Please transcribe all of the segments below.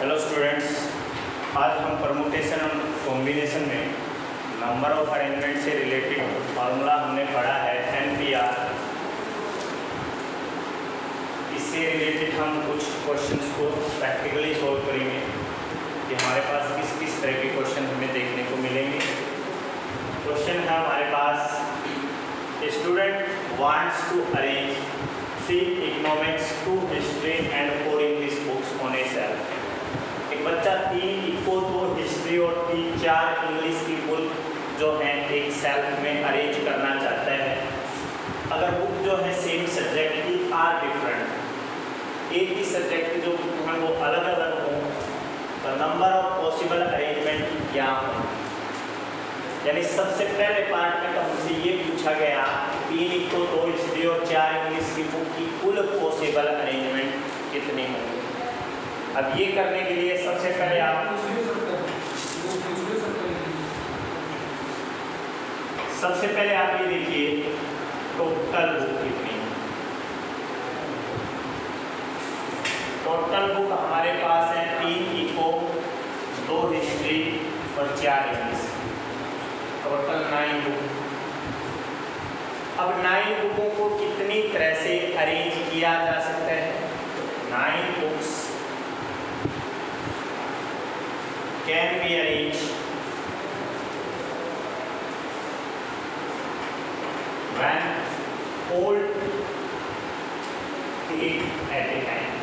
Hello students, आज हम permutation और कॉम्बिनेशन में नंबर ऑफ अरेंजमेंट से रिलेटेड फार्मूला हमने पढ़ा है NPR। इससे रिलेटेड हम कुछ क्वेश्चंस को प्रैक्टिकली सॉल्व करेंगे कि हमारे पास किस किस तरह के क्वेश्चन हमें देखने को मिलेंगे। क्वेश्चन है हमारे पास, student wants to arrange 3 economics, 2 history and 4 English books on a shelf. एक बच्चा 3 इको, 2 हिस्ट्री और 4 इंग्लिश की बुक जो है एक सेल्फ में अरेंज करना चाहता है। अगर बुक जो है सेम सब्जेक्ट की आर डिफरेंट, एक ही सब्जेक्ट की जो बुक है वो अलग अलग हो, तो नंबर ऑफ पॉसिबल अरेंजमेंट क्या हो। यानी सबसे पहले पार्ट में तो हमसे ये पूछा गया 3 इको, 2 हिस्ट्री और 4 इंग्लिश की बुक की कुल पॉसिबल अरेंजमेंट कितनी होंगी। अब ये करने के लिए सबसे पहले आप ये देखिए टोटल बुक कितनी है। टोटल बुक हमारे पास है 3 इको, 2 हिस्ट्री और 4 इंग्लिश, टोटल 9 बुक। अब 9 बुकों को कितनी तरह से अरेंज किया जा सकता है। 9 books can be arranged when all take at a time।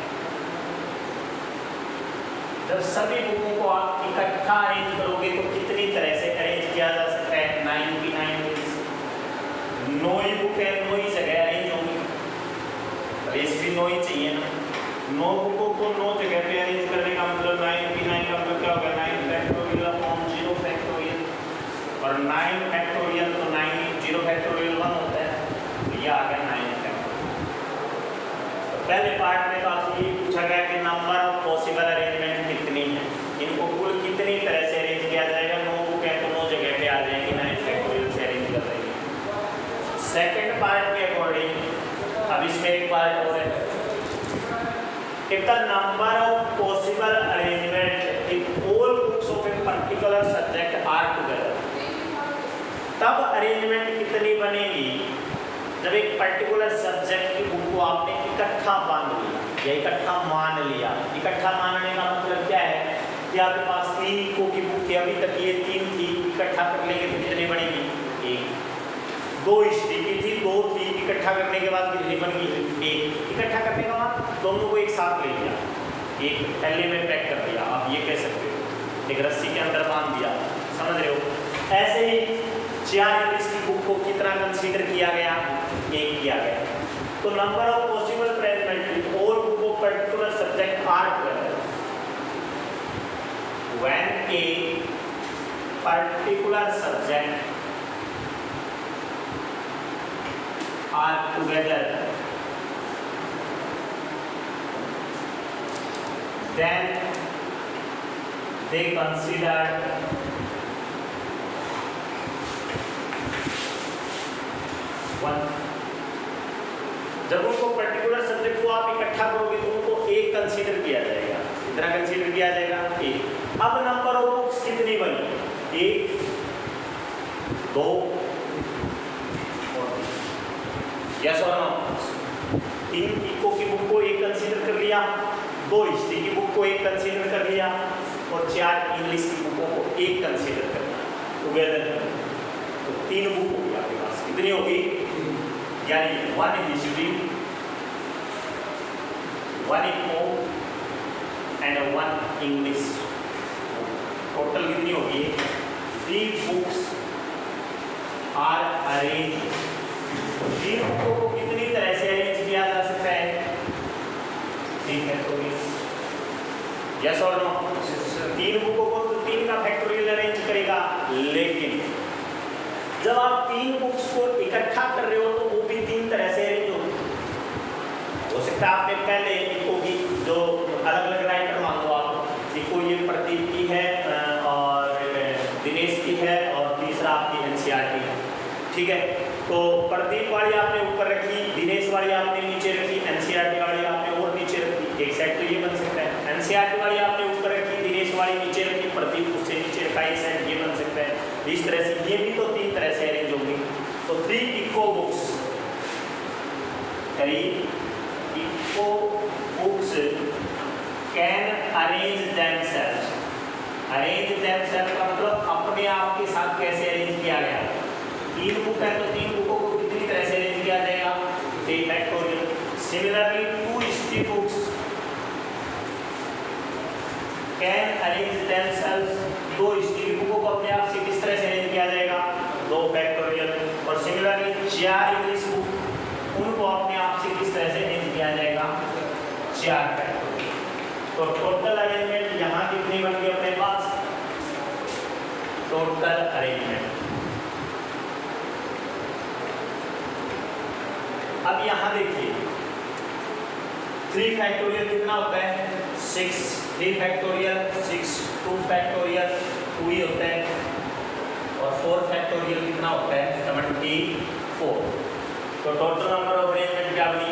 जब सभी बुकों को आप इकट्ठा अरेंज करोगे तो कितनी तरह से अरेंज किया जा सकता है। 9 की 9 बुक्स, 9 ही बुक है, 9 ही जगह अरेंज होंगी, रेस भी 9 ही चाहिए ना। 9 बुकों को 9 जगह पे अरेंज करने का मतलब 9 की 9 का मतलब क्या होगा, 9 फैक्टोरियल अपॉन 0 फैक्टोरियल, और 9 फैक्टोरियल तो 9 0 फैक्टोरियल 1 होता है, तो ये आ गया 9 फैक्टोरियल। तो पहले पार्ट में तो आपसे ये पूछा गया कि नंबर ऑफ पॉसिबल अरेंजमेंट कितनी है, इनको कुल कितनी तरह से अरेंज किया जाएगा। 9 बुक है तो 9 जगह पे आ जाएंगे, 9 फैक्टोरियल से अरेंज कर देंगे। सेकेंड पार्ट के अकॉर्डिंग अब इसमें एक पार्ट और है, if the number of possible arrangement if all books of a particular subject are together, तब अरेंजमेंट कितनी बनेगी जब एक पर्टिकुलर सब्जेक्ट की बुक को आपने इकट्ठा बांध लिया या इकट्ठा मान लिया। इकट्ठा मानने का मतलब क्या है कि आपके पास 3 इको की बुक थी, अभी तक ये 3 थी, इकट्ठा कर लेंगे तो कितनी बनेगी 1। 2 हिस्ट्री की थी, 2 थी, इकट्ठा करने के बाद कितनी बन गई 1। इकट्ठा करने के बाद दोनों को एक साथ ले लिया, एक थैले में पैक कर दिया, आप ये कह सकते हो, एक रस्सी के अंदर बांध दिया, समझ रहे हो। ऐसे ही 4 इंग्लिश की बुक को कितना कंसीडर किया गया, 1 किया गया। तो नंबर ऑफ पॉसिबल अरेंजमेंट और book of particular subject are together when a particular subject are together, then they consider one। जब उनको पर्टिकुलर सब्जेक्ट को आप इकट्ठा करोगे तो उनको 1 कंसीडर किया जाएगा। कितना कंसीडर किया जाएगा 1। अब नंबर ऑफ बुक्स कितनी बनी 1, 2 यस और नो। 3 इको की बुक को 1 कंसीडर कर लिया, 2 हिस्ट्री की बुक को 1 कंसीडर कर लिया और 4 इंग्लिश की बुकों को 1 कंसीडर कर लिया टुगेदर। तो 3 बुक होगी आपके पास, कितनी होगी, यानी 1 history, 1 eco and 1 English. Total कितनी होगी 3 बुक्स आर अरेंज। 3 बुकों को कितनी तरह से अरेंज किया जा सकता है, ठीक है, तो यस और नो। 3 बुकों को तो 3 का फैक्टोरियल अरेंज करेगा, लेकिन जब आप 3 बुक्स को इकट्ठा कर रहे हो तो वो भी 3 तरह से अरेंज हो सकता है। आपने पहले इको की जो अलग अलग राइटर मान लो आप, इको ये प्रदीप की है और दिनेश की है और तीसरा आपकी NCERT है, ठीक है। तो प्रदीप वाली आपने ऊपर रखी, दिनेश वाली आपने नीचे रखी, NCERT वाली आपने और नीचे रखी। एक सेट तो ये बन सकता है। NCERT वाली आपने ऊपर इकाई सेट ये बन सकता है। इस तरह से ये भी तो 3 तरह से अरेंज होंगे। तो 3 eco books, 3 eco books can arrange themselves. Arrange themselves का मतलब अपने आप के साथ कैसे अरेंज किया गया। 3 बुक है तो 3 बुकों को कितनी तरह से अरेंज किया जाएगा, 3 factorial. Similarly 2 history books can arrange themselves. 2 history बुकों को अपने आप से किस तरह से अरेंज किया जाएगा, 2 फैक्टोरियल। और सिमिलरली 4 इंग्लिश बुक, उनको अपने आप से किस तरह से अरेंज किया जाएगा, 4 फैक्टोरियल। तो टोटल अरेंजमेंट यहाँ कितनी बन गई अपने पास, टोटल अरेंजमेंट। अब यहाँ देखिए 3 फैक्टोरियल कितना होता है, 6, 3 फैक्टोरियल 6, 2 फैक्टोरियल 2 ही होता है, और 4 फैक्टोरियल कितना होता है, 74। तो टोटल नंबर ऑफ अरेंजमेंट क्या बनी,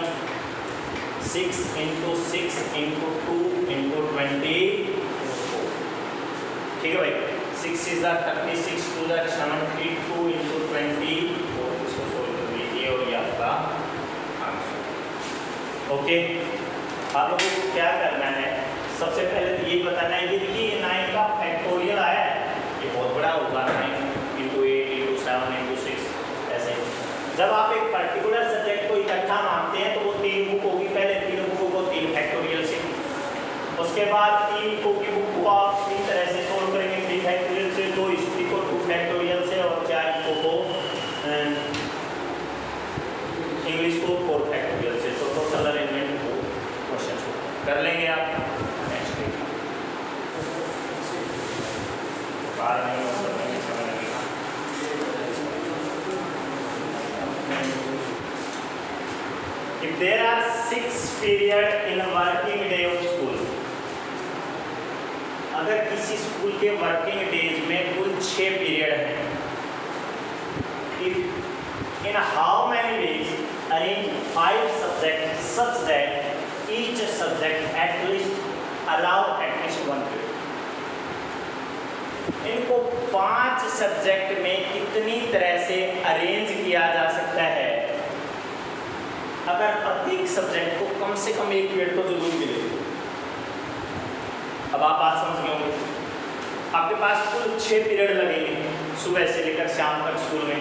6 × 6 × 2 × 24। ठीक है भाई, 6 is 36, 2 is 72 × 24। इसको सोल्व कर लीजिए और ये आपका आंसर। ओके, आप लोगों को क्या करना है, सबसे पहले तो ये बताना है कि देखिए 9 का फैक्टोरियल आया है, ये बहुत बड़ा होगा, 9 × 8 × 7 × 6 ऐसे। जब आप एक पर्टिकुलर सब्जेक्ट को इकट्ठा मानते हैं तो वो 3 बुक होगी, पहले 3 बुकों को 3 फैक्टोरियल से, उसके बाद 3 बुकों की बुक को आप 3 तरह से सोल्व करेंगे, 3 फैक्टोरियल से, 2 हिस्ट्री को 2 फैक्टोरियल से, और 4 इको को इंग्लिश को 4 फैक्टोरियल से। तो टोटल अरेंजमेंट को क्वेश्चन कर लेंगे आप नेक्स्ट वीक। बार नहीं हो सकता, समय लगेगा। If there are 6 periods in a working day of school, अगर किसी स्कूल के वर्किंग डेज में कुल 6 पीरियड हैं, in how many days arrange 5 subjects such that each subject at least allow at least 1 period। इनको 5 सब्जेक्ट में कितनी तरह से अरेंज किया जा सकता है अगर प्रत्येक सब्जेक्ट को कम से कम 1 पीरियड तो जरूर मिले। अब आप बात समझ गए होंगे, आपके पास कुल 6 पीरियड लगेंगे सुबह से लेकर शाम तक स्कूल में।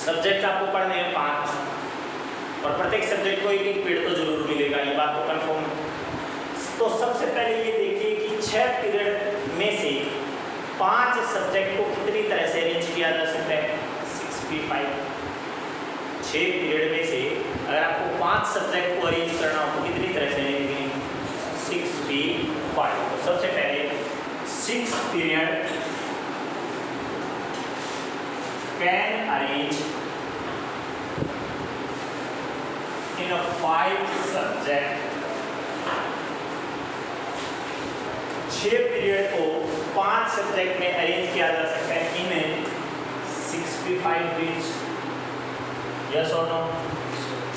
सब्जेक्ट आपको पढ़ने हैं 5, और प्रत्येक सब्जेक्ट को 1-1 पीरियड तो जरूर मिलेगा, ये बात तो कंफर्म है। तो सबसे पहले ये देखिए कि 6 पीरियड में से 5 सब्जेक्ट को कितनी तरह से अरेंज किया जा सकता है, 6p5। 6 पीरियड में से अगर आपको 5 सब्जेक्ट को अरेंज करना हो तो कितनी तरह से अरेंज करेंगे, 6p5। तो सबसे पहले 6 period can arrange in 5 subject. 6 period को 5 सब्जेक्ट में अरेंज किया जा सकता है इन 6p5 डेज। यस और नो?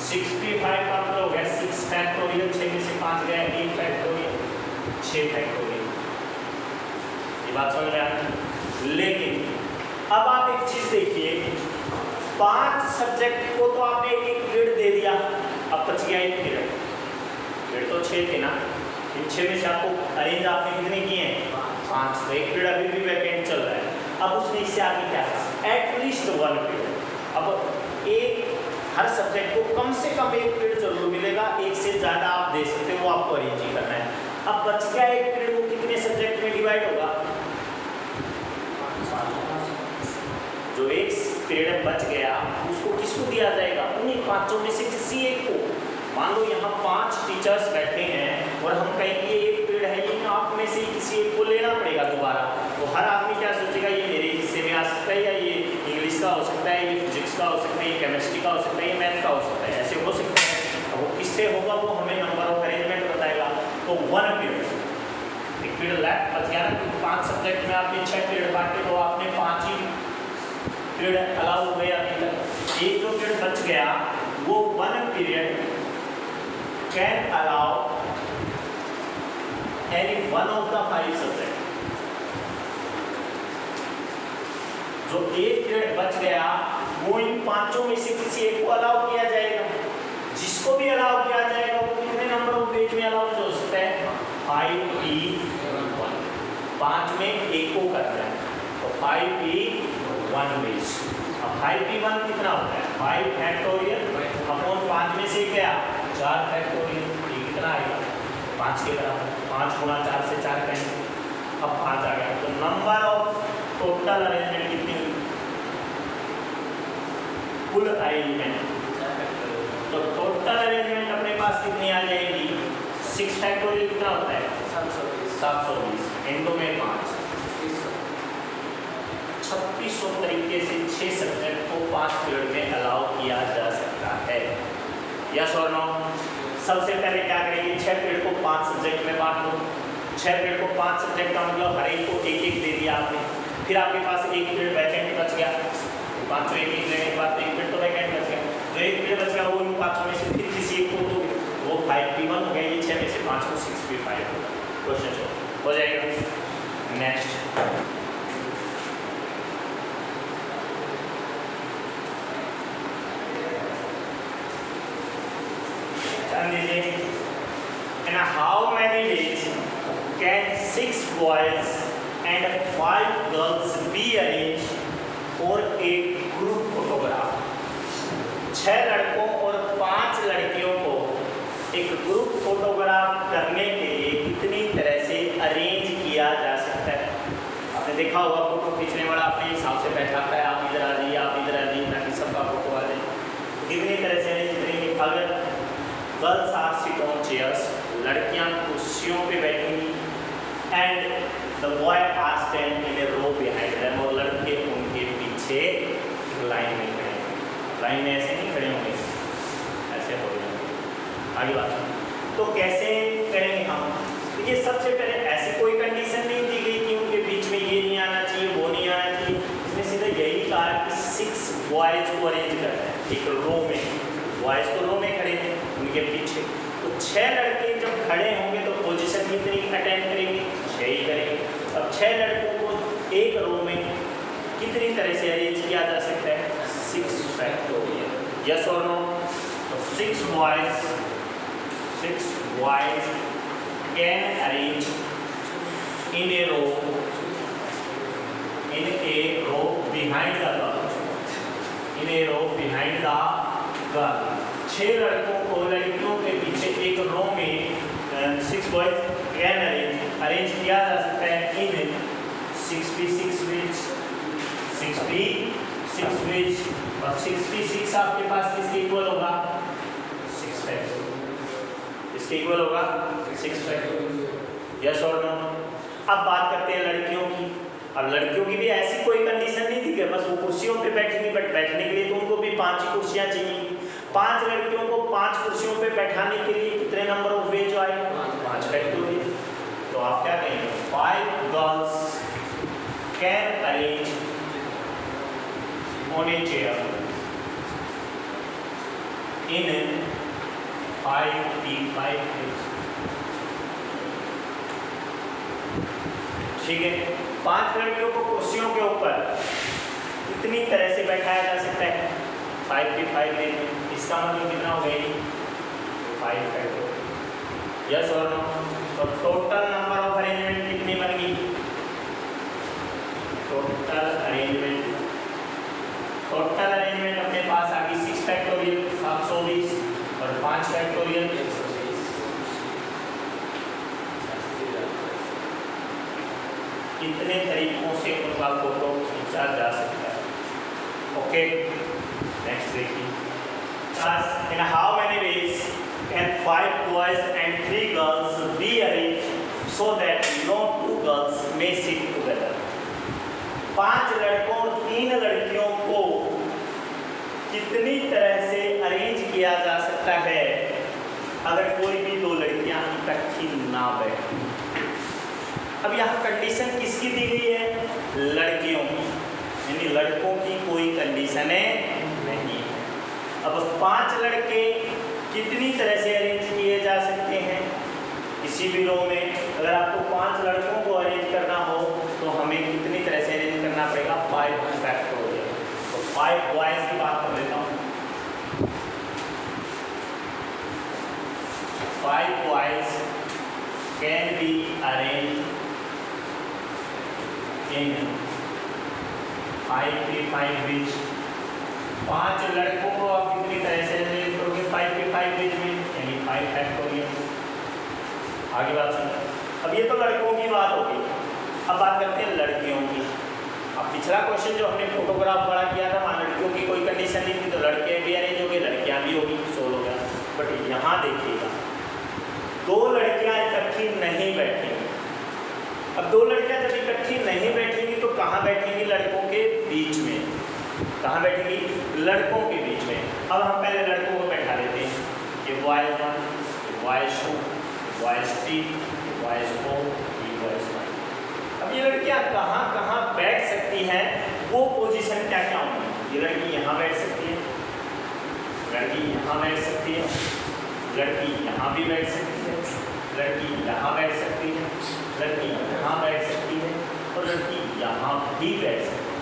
6p5 का मतलब हो गया 6 फैक्टोरियल, 6 में से 5 गया, 8 फैक्टोरियल, 6 फैक्टोरियल। ये बात समझ में आ रही? लेकिन अब आप एक चीज देखिए, 5 सब्जेक्ट को तो आपने 1 पीरियड दे दिया, अब बच गया 1 पीरियड। पीरियड तो 6 थे ना, इन 6 में से आपको अरेंज आपने कितने किए हैं, 5। तो 1 पीरियड अभी भी वैकेंट चल रहा है। अब उसने इससे आगे क्या कहा, एटलीस्ट 1 पीरियड। अब हर सब्जेक्ट को कम से कम 1 पीरियड जरूर मिलेगा, 1 से ज़्यादा आप दे सकते हो, वो आपको अरेंज ही करना है। अब बच गया 1 पीरियड, वो कितने सब्जेक्ट में डिवाइड होगा, जो 1 पीरियड बच गया उसको किसको दिया जाएगा, उन्हीं 5 में से किसी एक को। मान लो यहाँ 5 टीचर्स बैठे हैं और हम कहेंगे ये 1 पीरियड है, ये आप में से किसी एक को लेना पड़ेगा दोबारा। तो हर आदमी क्या सोचेगा, ये मेरे हिस्से में आ सकता है, या ये इंग्लिश का हो सकता है, ये फिजिक्स का हो सकता है, ये केमिस्ट्री का हो सकता है, ये मैथ का हो सकता है, ऐसे हो सकता है। वो किससे होगा वो हमें नंबर ऑफ अरेंजमेंट बताएगा। तो 1 पीरियड, 1 पीरियड लेफ्ट बच गया ना, 5 सब्जेक्ट में आपने 6 पीरियड बांटे तो आपने 5 ही पीरियड अलाउ हुए अभी तक। एक जो पीरियड बच गया वो 1 period can allow any 1 of the 5 subject. जो एक पीरियड बच गया वो इन पांचों में से किसी एक को अलाउ किया जाएगा। जिसको भी अलाउ किया जाएगा वो कितने नंबर ऑफ वेज में अलाउ हो सकता है? 5p1, 5 में एक को करना है तो 5p1 वेज। अब 5p1 कितना होता है? 5 फैक्टोरियल अपॉन 5 में से क्या? 4 फैक्टोरियल। ये कितना आएगा? 5 के बराबर। 5 गुणा 4 से 4 करेंगे, अब 5 आ गया। तो नंबर ऑफ टोटल अरेंजमेंट कितनी हुई? कुल अरेंजमेंट, तो टोटल अरेंजमेंट अपने पास कितनी आ जाएगी? 6 फैक्टोरियल कितना होता है? 720 इंटू में 5, 3600 तरीके से 6 सब्जेक्ट को 5 पीरियड में अलाउ किया जा सकता है। यस और नो? सबसे पहले क्या करेंगे? 6 पीरियड को 5 सब्जेक्ट में बांट दो। 6 पीरियड को 5 सब्जेक्ट का मतलब हर एक को एक एक दे दिया आपने। फिर आपके पास एक पीरियड वैकेंट बच गया, पांचों एक एक लेने के बाद एक पीरियड तो वैकेंट बच गया। जो एक पीरियड बच गया वो इन पांचों में से फिर किसी एक को दोगे, वो 5p1 हो गया। ये 6 में से 5 को 6p5 होगा। क्वेश्चन हो जाएगा। Next in how many days can 6 boys and 5 girls be arranged for a group photograph? 6 लड़कों और 5 लड़कियों को एक ग्रुप फोटोग्राफ करने के लिए कितनी तरह से अरेंज किया जा सकता है? आपने देखा होगा फोटो खींचने वाला अपने हिसाब से बैठाता है, आप इधर आ जाइए, आप इधर आ जाइए, ताकि सबका फोटो आ जाए। कितनी तरह से अरेंज करेंगे? अगर girls are sit on chairs, लड़कियां कुर्सियों पे बैठेंगी, and the boy are stand in a row behind them, और लड़के उनके पीछे लाइन में खड़े हैं। लाइन में ऐसे नहीं खड़े होंगे, ऐसे हो जाएंगे। आगे बात तो कैसे करेंगे हम? देखिए सबसे पहले ऐसी कोई कंडीशन नहीं दी गई कि उनके बीच में ये नहीं आना चाहिए, वो नहीं आना चाहिए। इसमें सीधा यही कहा कि 6 बॉयज को अरेंज करना है एक रो में। बॉयज तो रो में खड़े हैं, उनके पीछे तो 6 लड़के जब खड़े होंगे तो पोजीशन कितनी अटेंड करेंगे? 6 ही करेंगे। अब 6 लड़कों को एक रो में कितनी तरह से अरेंज किया जा सकता है? 6 फैक्टोरियल। यस और नो? तो 6 boys can arrange in a row behind the girl, in a row behind the girl। 6 लड़कों को लड़कियों के पीछे एक रो में 6 boys can अरेंज किया जा सकता है इन 6p6 वेज, 6p6 वेज। और 6p6 आपके पास किसके इक्वल होगा? 6 फैक्टोरियल। इसके इक्वल होगा 6 फैक्टोरियल। यस और नो? अब बात करते हैं लड़कियों की। अब लड़कियों की भी ऐसी कोई कंडीशन नहीं थी कि बस वो कुर्सियों पे बैठेंगी, बट बैठने के लिए तो उनको भी 5 ही कुर्सियाँ चाहिए। 5 लड़कियों को 5 कुर्सियों पे बैठाने के लिए कितने नंबर ऑफ वेज आए? 5 फैक्टोरियल। तो आप क्या कहेंगे? 5 girls can arrange on a chair in 5p5 ways. ठीक है, 5 लड़कियों को कुर्सियों के ऊपर कितनी तरह से बैठाया जा सकता है? 5p5 में। इसका मतलब कितना हो गया? 5 फैक्टोरियल। यस और नो? तो टोटल नंबर ऑफ अरेंजमेंट कितनी बन गई? टोटल अरेंजमेंट अपने पास आ गई 6 फैक्टोरियल 720 और 5 फैक्टोरियल 120। कितने तरीकों से उनका फोटो खींचा जा सकता है? ओके, नेक्स्ट देखिए। In how many ways can 5 boys and 3 girls be arranged so that no 2 girls may sit together? 5 लड़कों और 3 लड़कियों को कितनी तरह से अरेंज किया जा सकता है अगर कोई भी 2 लड़कियां इकट्ठी ना बैठे? अब यहाँ कंडीशन किसकी दी गई है? लड़कियों की, यानी लड़कों की कोई कंडीशन नहीं है। अब 5 लड़के कितनी तरह से अरेंज किए जा सकते हैं किसी भी रो में? अगर आपको 5 लड़कों को अरेंज करना हो तो हमें कितनी तरह से अरेंज करना पड़ेगा? 5 फैक्टोरियल। 5 बॉयज की बात कर लेता हूँ। 5 boys can be arranged in 5 के 5 बीच। 5 लड़कों को आप कितनी तरह से अरेंज करोगे 5 के 5 बीच में, यानी 5 फैक्टोरियल। आगे बात सुनो। अब ये तो लड़कों की बात होगी, अब बात करते हैं लड़कियों की। अब पिछला क्वेश्चन जो हमने फोटोग्राफ वाला किया था, वहाँ लड़कियों की कोई कंडीशन नहीं थी, तो लड़के भी अरेंज हो गए, लड़कियाँ भी होगी, 16 हो गया। बट यहाँ देखिएगा, 2 लड़कियाँ इकट्ठी नहीं बैठेंगी। अब 2 लड़कियाँ जब इकट्ठी नहीं बैठेंगी तो कहाँ बैठेंगी? लड़कों के बीच में। कहाँ बैठेंगी? लड़कों के बीच में। अब हम पहले लड़कों को बैठा देते हैं। ये बॉयज 1, बॉयज 2, बॉयज 3, बॉयज 4, ये बॉयज 5। अब ये लड़कियाँ कहाँ कहाँ बैठ सकती हैं, वो पोजीशन क्या क्या होंगी? ये लड़की यहाँ बैठ सकती है, लड़की यहाँ बैठ सकती है, लड़की यहाँ भी बैठ सकती है, लड़की यहाँ बैठ सकती है, लड़की यहाँ बैठ सकती है, और लड़की यहाँ भी बैठ सकती है।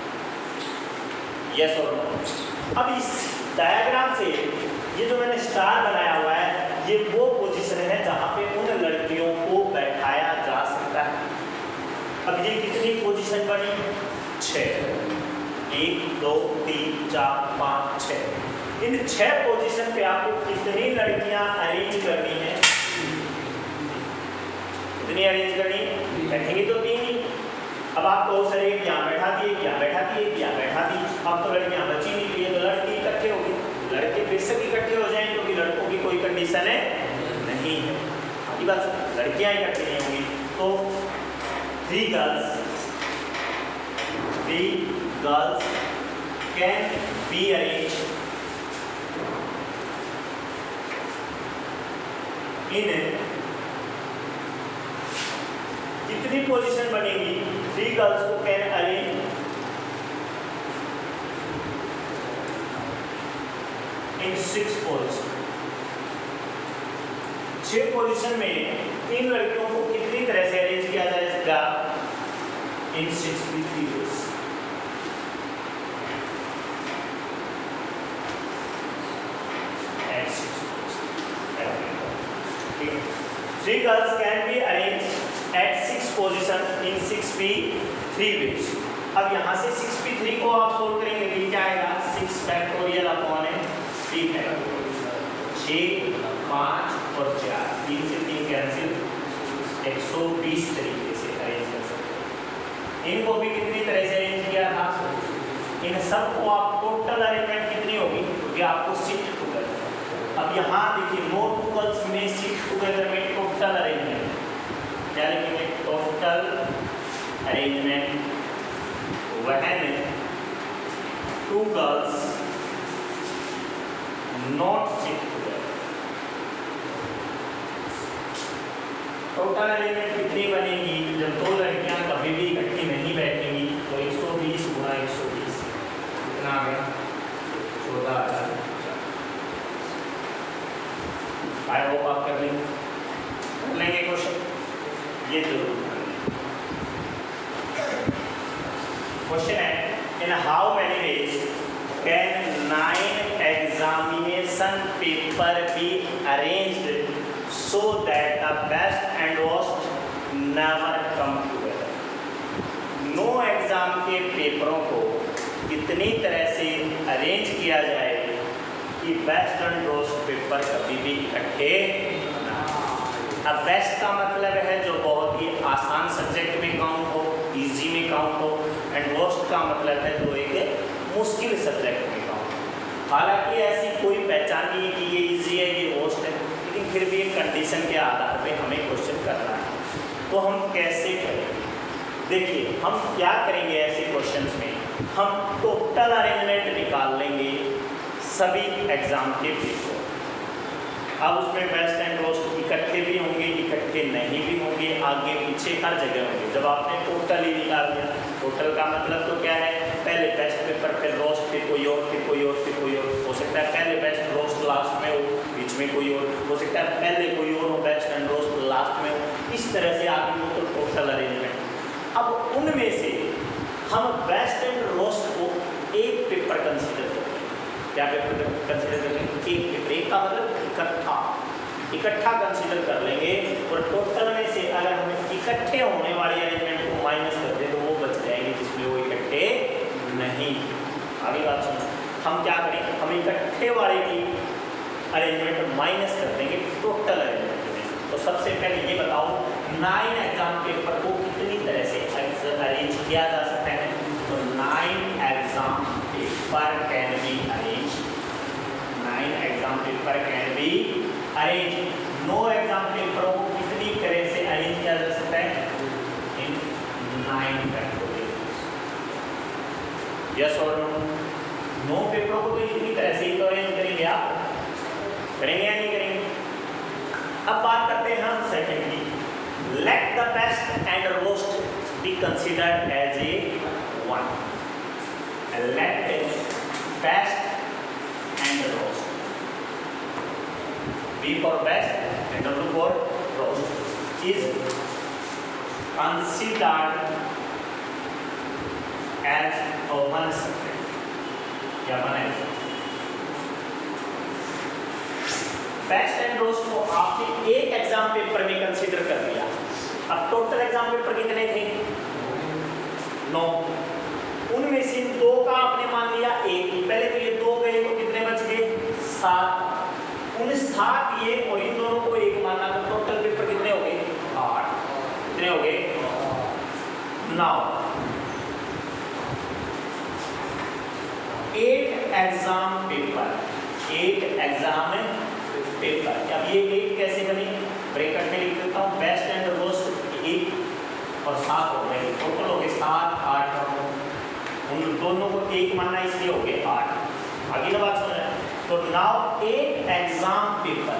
यस और नो? अब इस डायग्राम से ये जो मैंने स्टार बनाया हुआ है, ये वो पोजीशन है जहाँ पे उन लड़कियों को बैठाया जा सकता है। अब ये कितनी पोजीशन बनी? 6। 1 2 3 4 5 6। इन 6 पोजीशन पे आपको कितनी लड़कियां अरेंज करनी है? कितनी अरेंज करनी? बैठेंगी तो 3 ही। अब आप तो सर एक यहाँ बैठा दिए, यहाँ बैठा दिए, यहाँ बैठा दी, अब तो लड़कियां बची नहीं रही है, तो लड़के इकट्ठे हो गए। लड़के बेशक इकट्ठे हो जाएं, क्योंकि लड़कों की कोई कंडीशन है नहीं है। आगे बात, लड़कियां इकट्ठी नहीं होंगी, तो 3 girls can be arrange in कितनी पोजीशन बनेगी? 3 गर्ल्स को can arrange in 6 position. 6 position में 3 लड़कियों को कितनी तरह से अरेंज किया जाएगा? इन 6 periods. Three girls can be arranged at 6 position in 6p3 ways। अब यहाँ से 6p3 को आप सोल्व करेंगे तो क्या आएगा? 6 फैक्टोरियल अपॉन 3 फैक्टोरियल। 6 5 और 4, 3 से 3 कैंसिल, 120 तरीके से अरेंज कर सकते हैं। इनको भी कितनी तरह से अरेंज किया था? इन सबको आप टोटल अरेंजमेंट कितनी होगी? क्योंकि आपको शिफ्ट टुगेदर। अब यहाँ देखिए, नो टू गर्ल्स में शिफ्ट टुगेदर में टोटल अरेंजमेंट क्या लिखेंगे? Total arrangement when 2 girls not shift together. Total arrangement कितनी बनेगी? जब 2 लड़कियां कभी भी इकट्ठी नहीं बैठेंगी, तो 120 गुणा 120 कितना आ गया? 14,000। आई होप आप कर लेंगे क्वेश्चन। ये जरूर क्वेश्चन है, in how many days can 9 examination paper be arranged so that the best and worst never come together। 9 exam के पेपरों को कितनी तरह से अरेंज किया जाए कि बेस्ट एंड वर्स्ट पेपर कभी भी इकट्ठे ना। अब बेस्ट का मतलब है जो बहुत ही आसान सब्जेक्ट में काउंट हो, इजी में काउंट हो, एंड वर्स्ट का मतलब है जो एक मुश्किल सब्जेक्ट में काउंट हो। हालांकि ऐसी कोई पहचान नहीं है कि ये इजी है ये वर्स्ट है, लेकिन फिर भी एक कंडीशन के आधार पे हमें क्वेश्चन करना है। तो हम कैसे करेंगे? देखिए, हम क्या करेंगे ऐसे क्वेश्चंस में, हम टोटल अरेंजमेंट निकाल लेंगे सभी एग्जाम के पेपर। अब उसमें बेस्ट एंड वर्स्ट इकट्ठे भी होंगे, इकट्ठे नहीं भी होंगे, आगे पीछे हर जगह होंगे। जब आपने टोटल ही निकाल दिया, टोटल का मतलब तो क्या है? पहले बेस्ट पेपर, फिर रोस्ट, फिर कोई और, फिर कोई और, फिर कोई और। हो सकता है पहले बेस्ट रोस्ट लास्ट में हो, बीच में कोई और हो सकता है, पहले कोई और हो बेस्ट एंड रोस्ट लास्ट में हो। इस तरह से आगे हो तो टोटल अरेंजमेंट। अब उनमें से हम बेस्ट एंड रोस्ट को एक पेपर कंसीडर करेंगे। क्या पेपर कंसीडर करेंगे? एक पेपर। एक का मतलब इकट्ठा कंसीडर कर लेंगे और टोटल में से अगर हम इकट्ठे होने वाली अरेंजमेंट को माइनस कर दें तो वो बच जाएंगे जिसमें वो इकट्ठे नहीं। आगे बात सुनो, हम क्या करेंगे? हम इकट्ठे वाले की अरेंजमेंट माइनस कर देंगे टोटल अरेंजमेंट में। तो सबसे पहले ये बताओ 9 एग्जाम पेपर को कितनी तरह से अरेंज किया जा सकता है? तो 9 exam paper can be arrange. 9 exam paper can be arrange. 9 exam पेपरों को कितनी तरह से अरेंज किया जा सकता है? इन 9 फैक्टोरियल। यस और नो? 9 पेपरों को तो इतनी तरह से ही तो अरेंज करेंगे। आप करेंगे या नहीं करेंगे? अब बात करते हैं हम secondly, let the best and roast be considered as a one. Let best and roast, B for best and W for roast is considered as a one subject। क्या बनेगा? बेस्ट एंड रोस्ट को आपने एक exam paper में consider कर लिया। अब total exam paper कितने थे? 9। उनमें से 2 का आपने मान लिया 1। पहले तो ये 2 गए तो कितने बच गए? 7। उन 7 ये और इन दोनों को 1 मानना तो टोटल पेपर कितने हो गए? 8। कितने हो गए? 9। 8 एग्जाम पेपर। 8 exam paper. अब ये 8 कैसे बने? ब्रैकेट में लिख देता हूँ, बेस्ट एंड रोस्ट 1 और 7 हो गए। टोटल हो गए 7, 8 और 9। उन दोनों को 1 मानना इसलिए हो गए 8। आगे ना बात सुन रहे हैं? तो नाउ 8 एग्जाम पेपर,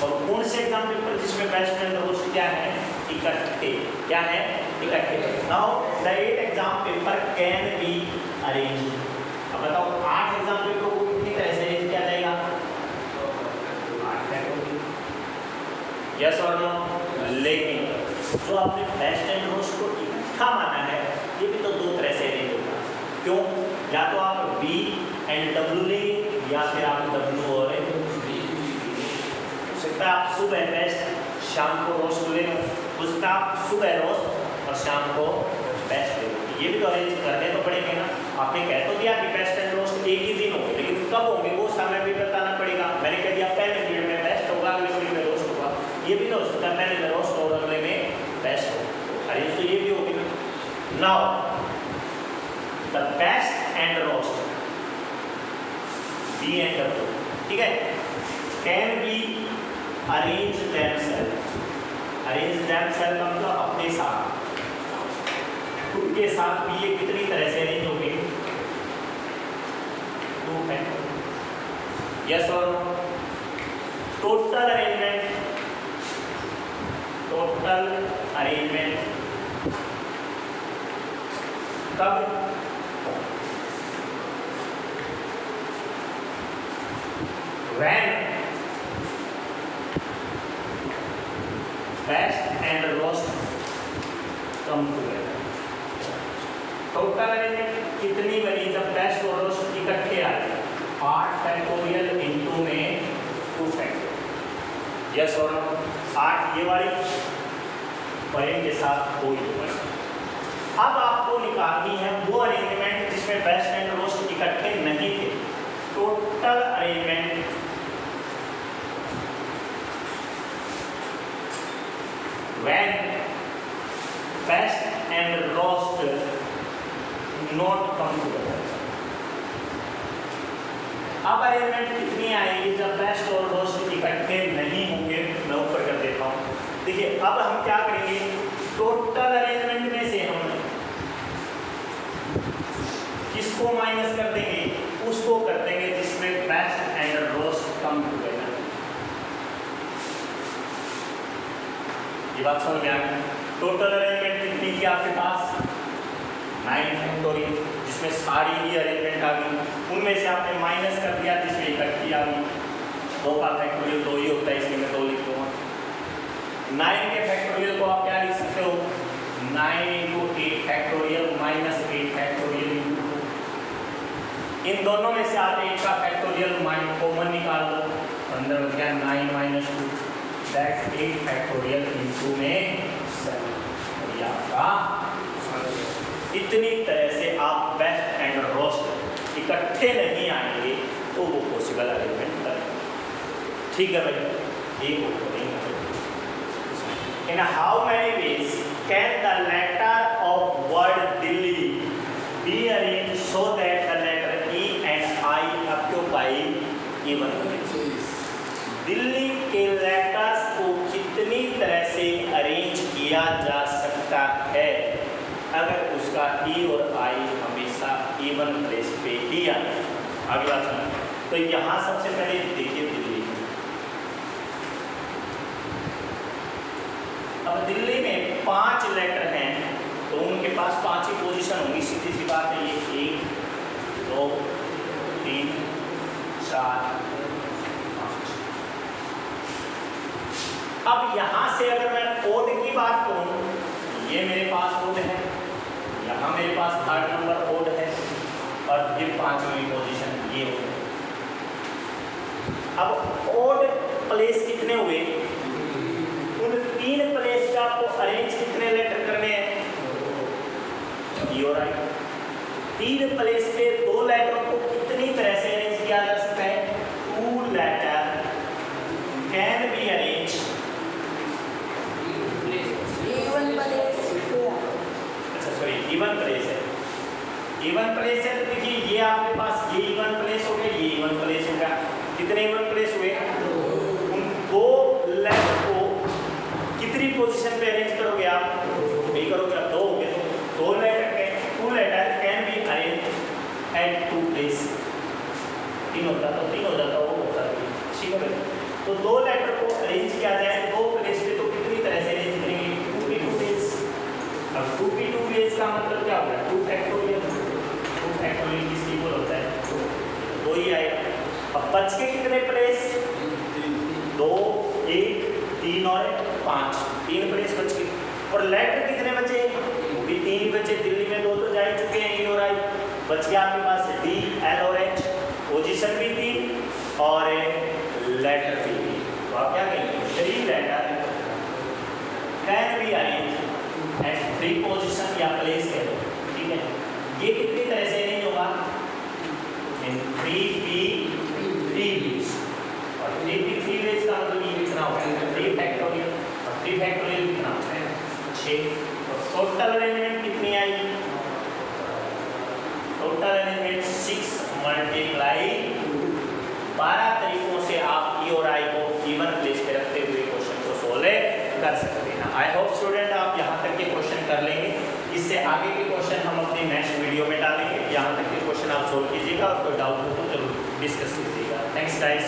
और कौन से एग्जाम पेपर जिसमें बेस्ट एंड रोस्ट क्या है? इकट्ठे। क्या है? इकट्ठे। Now the 8 exam paper can be arrange. अब बताओ 8 एग्जाम पेपर को कितनी तरह से अरेंज किया जाएगा? 8 फैक्टोरियल। यस और नो? लेकिन जो आपने बेस्ट एंड रोस्ट को इकट्ठा माना है ये भी तो 2 तरह से अरेंज होगा। क्यों? या तो आप B एंड W लेंगे या फिर आप W और सकता आप सुबह बेस्ट शाम को रोस्ट ले लो, उसका आप सुबह रोस्ट और शाम को बेस्ट ले लो। ये भी तो अरेंज करने तो पड़ेंगे ना। आपने कह तो दिया कि बेस्ट एंड रोस्ट एक ही दिन होंगे, लेकिन कब होंगे वो समय भी बताना पड़ेगा। मैंने कह दिया पहले पीरियड में बेस्ट होगा, अगले पीरियड में रोस्ट होगा। ये भी तो हो सकता है पहले में रोस्ट और अगले में बेस्ट हो। अरेंज तो ये भी होगी। Now the best and roast B and W, ठीक है, can be arrange themselves। Arrange themselves का मतलब अपने साथ, खुद के साथ भी ये कितनी तरह से अरेंज होंगे? 2 फैक्टोरियल। यस और no? Total arrangement, total arrangement कब? When best and roast come together। Total arrangement कितनी बनी जब बेस्ट और रोस्ट इकट्ठे आए? 8 फैक्टोरियल इनटू में 2 फैक्टोरियल। यस और नो? 8 ये वाली और इनके साथ कोई नहीं। अब आपको निकालनी है वो अरेंजमेंट जिसमें बेस्ट एंड रोस्ट इकट्ठे नहीं थे। Total arrangement when best and roast not come together। अब अरेंजमेंट कितनी आएगी जब बेस्ट और रोस्ट इकट्ठे नहीं होंगे? मैं ऊपर कर देता हूँ। देखिए अब हम क्या करेंगे? टोटल अरेंजमेंट में से हम किसको माइनस कर देंगे? उसको कर देंगे जिसमें best and roast come together. ये बात समझ में आ गई? टोटल अरेंजमेंट कितनी थी आपके पास? 9 फैक्टोरियल, जिसमें सारी ही अरेंजमेंट आ गई। उनमें से आपने माइनस कर दिया जिसमें इकट्ठी आ गई। 2 का फैक्टोरियल 2 ही होता है, इसलिए मैं 2 लिख दूँगा। 9 के फैक्टोरियल को आप क्या लिख सकते हो? 9 × 8 फैक्टोरियल माइनस 8 फैक्टोरियल इंटू 2। दोनों में से आप एक का फैक्टोरियल कॉमन निकाल लो। 15 बच गया 9 माइनस 2 दैट्स 8 फैक्टोरियल इनटू में 7। और ये आपका इतनी तरह से आप बेस्ट एंड रोस्ट इकट्ठे नहीं आएंगे तो वो पॉसिबल अरेंजमेंट करें। ठीक है भाई, एक in how many ways can the letter of word Delhi be arrange so that the letter E and I occupy even place. Delhi के लेटर्स को कितनी तरह से अरेंज किया जा सकता है अगर उसका ई और आई हमेशा इवन प्लेस पे ही आए। अगला सुनिए, तो यहाँ सबसे पहले देखिए दिल्ली। अब दिल्ली में 5 लेटर हैं तो उनके पास 5 ही पोजीशन होंगी, सीधी सी बात है। ये 1 2 3 4 5। अब यहाँ से अगर मैं कोड की बात करूँ, ये मेरे पास कोड है, यहाँ मेरे पास 3rd नंबर कोड है और फिर 5वीं पोजीशन ये हो गई। अब कोड प्लेस कितने हुए? उन 3 प्लेस का आपको अरेंज कितने लेटर करने हैं? ई और आई। 3 प्लेस पे 2 लेटर को कितनी तरह से अरेंज किया जा सकता है? 2 letter can be arrange even place है। इवन प्लेस है तो देखिए ये आपके पास ये इवन प्लेस हो गया, ये इवन प्लेस हो गया। कितने इवन प्लेस हुए? उन 2 लेटर को कितनी पोजीशन पे अरेंज करोगे आप? नहीं करोगे आप, 2 हो गए तो 2 letter can be arrange at 2 place. 3 होता तो 3 हो जाता, वो होता है। ठीक है, तो 2 लेटर को अरेंज किया जाए 2 प्लेस पे तो कितनी तरह से अरेंज करेंगे? 2p2 place. अब 2p2 प्लेस का मतलब क्या होगा? 2 फैक्टोरियल। 2 फैक्टोरियल किसकी इक्वल होता है? 2 ही आएगा। अब बच के कितने प्लेस? 2 1 3 और 5, 3 प्लेस बच गए। और लेटर कितने बचे? वो भी 3 ही बचे। दिल्ली में 2 तो जा ही चुके हैं, ई और आई। बच गया आपके पास डी एल और एच। पोजीशन भी 3 और लेटर भी 3। तो आप क्या कहेंगे? 3 letter can be arrange at 3 position या प्लेस कह दो। ठीक है, ये कितनी तरह से अरेंज होगा? इन 3p3 वेज। और 3p3 वेज का मतलब ये कितना होगा? 3 फैक्टोरियल। और 3 फैक्टोरियल कितना होता है? 6। तो टोटल अरेंजमेंट कितनी आई? टोटल अरेंजमेंट 6 मल्टीप्लाई 12 तरीकों से आप ई और आई को इवन प्लेस पे रखते हुए क्वेश्चन को सोल्व कर सकते हैं। आई होप स्टूडेंट आप यहाँ तक के क्वेश्चन कर लेंगे। इससे आगे के क्वेश्चन हम अपनी नेक्स्ट वीडियो में डालेंगे। यहाँ तक के क्वेश्चन आप सोल्व कीजिएगा और कोई डाउट हो तो जरूर डिस्कस कीजिएगा। Thanks guys.